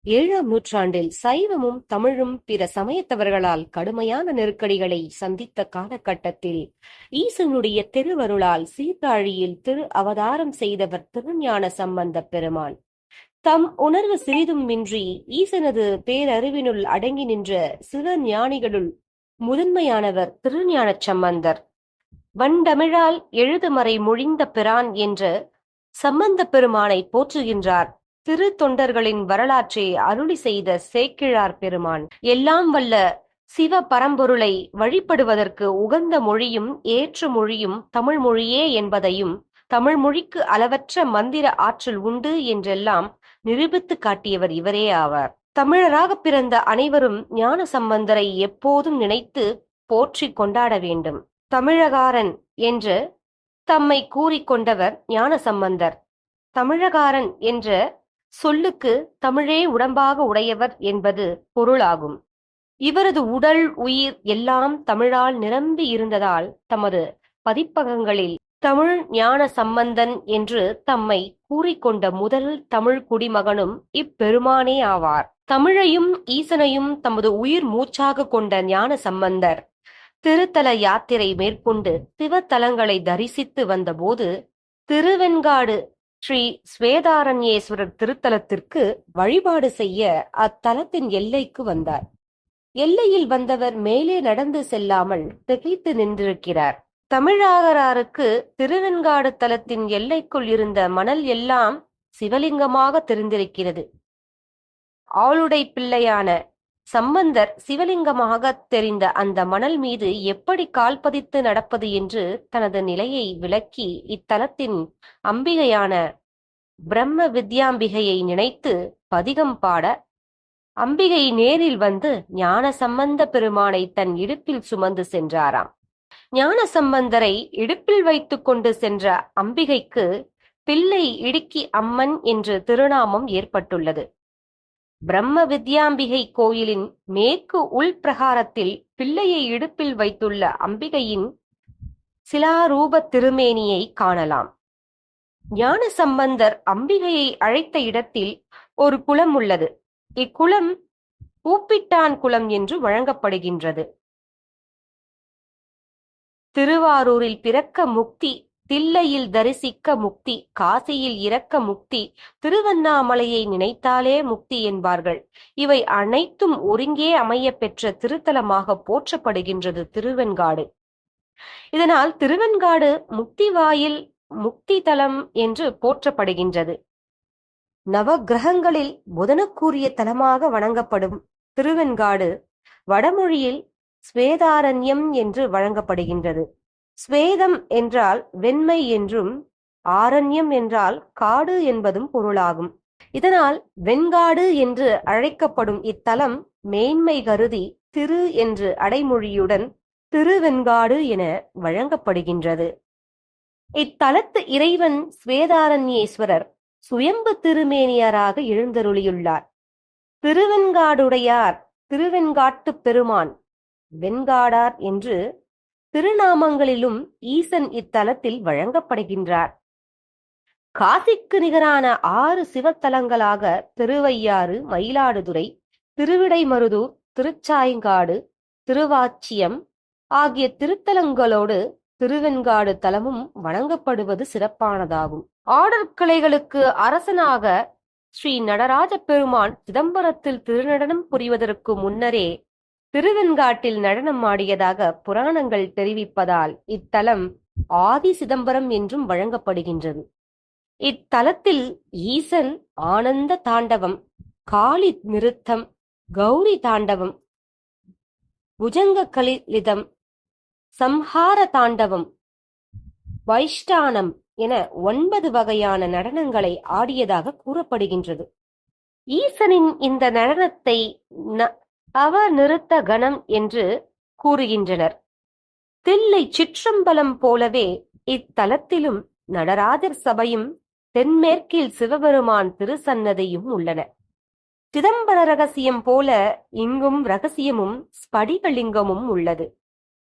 7ஆம் நூற்றாண்டில் சைவமும் தமிழும் பிற சமயத்தவர்களால் கடுமையான நெருக்கடிகளை சந்தித்த காலகட்டத்தில் ஈசனுடைய திருவருளால் சீர்காழியில் திரு அவதாரம் செய்தவர் திருஞான சம்பந்தப் பெருமான். தம் உணர்வு சிறிதும் மின்றி ஈசனது பேரறிவினுள் அடங்கி நின்ற சில ஞானிகளுள் முதன்மையானவர் திருஞானச் சம்பந்தர். வண்டமிழால் எழுதுமறை மொழிந்த பிரான் என்ற சம்பந்தப் பெருமானை போற்றுகின்றார் திரு தொண்டர்களின் வரலாற்றை அருளி செய்த சேக்கிழார் பெருமான். எல்லாம் வல்ல சிவ பரம்பொருளை வழிபடுவதற்கு உகந்த மொழியும் ஏற்ற மொழியும் தமிழ் மொழியே என்பதையும், தமிழ் மொழிக்கு அளவற்ற மந்திர ஆற்றல் உண்டு என்றெல்லாம் நிரூபித்து காட்டியவர் இவரே ஆவார். தமிழராக பிறந்த அனைவரும் ஞான சம்பந்தரை எப்போதும் நினைத்து போற்றி கொண்டாட வேண்டும். தமிழகாரன் என்று தம்மை கூறிக்கொண்டவர் ஞான சம்பந்தர். தமிழகாரன் என்ற சொல்லுக்கு தமிழே உடம்பாக உடையவர் என்பது பொருளாகும். இவரது உடல் உயிர் எல்லாம் தமிழால் நிரம்பி இருந்ததால் தமது பதிப்பகங்களில் தமிழ் ஞான சம்பந்தன் என்று தம்மை கூறிக்கொண்ட முதல் தமிழ் குடிமகனும் இப்பெருமானே ஆவார். தமிழையும் ஈசனையும் தமது உயிர் மூச்சாக கொண்ட ஞான சம்பந்தர் திருத்தல யாத்திரை மேற்கொண்டு சிவத்தலங்களை தரிசித்து வந்தபோது திருவெண்காடு ஸ்ரீ ஸ்வேதாரண்யேஸ்வரர் திருத்தலத்திற்கு வழிபாடு செய்ய அத்தலத்தின் எல்லைக்கு வந்தார். எல்லையில் வந்தவர் மேலே நடந்து செல்லாமல் திகைத்து நின்றிருக்கிறார். தமிழாகராருக்கு திருவெண்காடு தலத்தின் எல்லைக்குள் இருந்த மணல் எல்லாம் சிவலிங்கமாக தெரிந்திருக்கிறது. ஆளுடை பிள்ளையான சம்பந்தர் சிவலிங்கமாக தெரிந்த அந்த மணல் மீது எப்படி கால் பதித்து நடப்பது என்று தனது நிலையை விளக்கி இத்தலத்தின் அம்பிகையான பிரம்ம வித்யாம்பிகையை நினைத்து பதிகம் பாட, அம்பிகை நேரில் வந்து ஞான சம்பந்த பெருமானை தன் இடுப்பில் சுமந்து சென்றாராம். ஞான சம்பந்தரை இடுப்பில் வைத்துக் கொண்டு சென்ற அம்பிகைக்கு பிள்ளை இடுக்கி அம்மன் என்று திருநாமம் ஏற்பட்டுள்ளது. பிரம்ம வித்யாம்பிகை கோயிலின் மேற்கு உள் பிரகாரத்தில் பிள்ளையை இடுப்பில் வைத்துள்ள அம்பிகையின் சிலாரூப திருமேனியை காணலாம். ஞான சம்பந்தர் அம்பிகையை அழைத்த இடத்தில் ஒரு குளம் உள்ளது. இக்குளம் பூப்பிட்டான் குளம் என்று வழங்கப்படுகின்றது. திருவாரூரில் பிறக்க முக்தி, தில்லையில் தரிசிக்க முக்தி, காசியில் இறக்க முக்தி, திருவண்ணாமலையை நினைத்தாலே முக்தி என்பார்கள். இவை அனைத்தும் ஒருங்கே அமைய பெற்ற திருத்தலமாக போற்றப்படுகின்றது திருவெண்காடு. இதனால் திருவெண்காடு முக்தி வாயில், முக்தி தலம் என்று போற்றப்படுகின்றது. நவகிரகங்களில் புதனுக்குரிய தலமாக வணங்கப்படும் திருவெண்காடு வடமொழியில் ஸ்வேதாரண்யம் என்று வழங்கப்படுகின்றது. ஸ்வேதம் என்றால் வெண்மை என்றும், ஆரண்யம் என்றால் காடு என்பதும் பொருளாகும். இதனால் வெண்காடு என்று அழைக்கப்படும் இத்தலம் மேன்மை கருதி திரு என்று அடைமொழியுடன் திருவெண்காடு என வழங்கப்படுகின்றது. இத்தலத்து இறைவன் ஸ்வேதாரண்யேஸ்வரர் சுயம்பு திருமேனியராக எழுந்தருளியுள்ளார். திருவெண்காடுடையார், திருவெண்காட்டு பெருமான், வெண்காடார் என்று திருநாமங்களிலும் ஈசன் இத்தலத்தில் வழங்கப்படுகின்றார். காசிக்கு நிகரான 6 சிவத்தலங்களாக திருவையாறு, மயிலாடுதுறை, திருவிடைமருதூர், திருச்சாயங்காடு, திருவாச்சியம் ஆகிய திருத்தலங்களோடு திருவெண்காடு தலமும் வணங்கப்படுவது சிறப்பானதாகும். ஆடற்கலைகளுக்கு அரசனாக ஸ்ரீ நடராஜ பெருமான் சிதம்பரத்தில் திருநடனம் புரிவதற்கு முன்னரே திருவெண்காட்டில் நடனம் ஆடியதாக புராணங்கள் தெரிவிப்பதால் இத்தலம் ஆதி சிதம்பரம் என்றும் வழங்கப்படுகின்றது. இத்தலத்தில் ஈசன் ஆனந்த தாண்டவம், காளி நிருத்தம், கௌரி தாண்டவம், புஜங்க கலிலிதம், சம்ஹார தாண்டவம், வைஷ்டானம் என 9 வகையான நடனங்களை ஆடியதாக கூறப்படுகின்றது. ஈசனின் இந்த நடனத்தை அவநிருத்த கணம் என்று கூறுகின்றனர். தில்லை சிற்றம்பலம் போலவே இத்தலத்திலும் நடராஜர் சபையும் தென்மேற்கில் சிவபெருமான் திருசன்னதியும் உள்ளன. சிதம்பர ரகசியம் போல இங்கும் ரகசியமும் ஸ்படிகலிங்கமும் உள்ளது.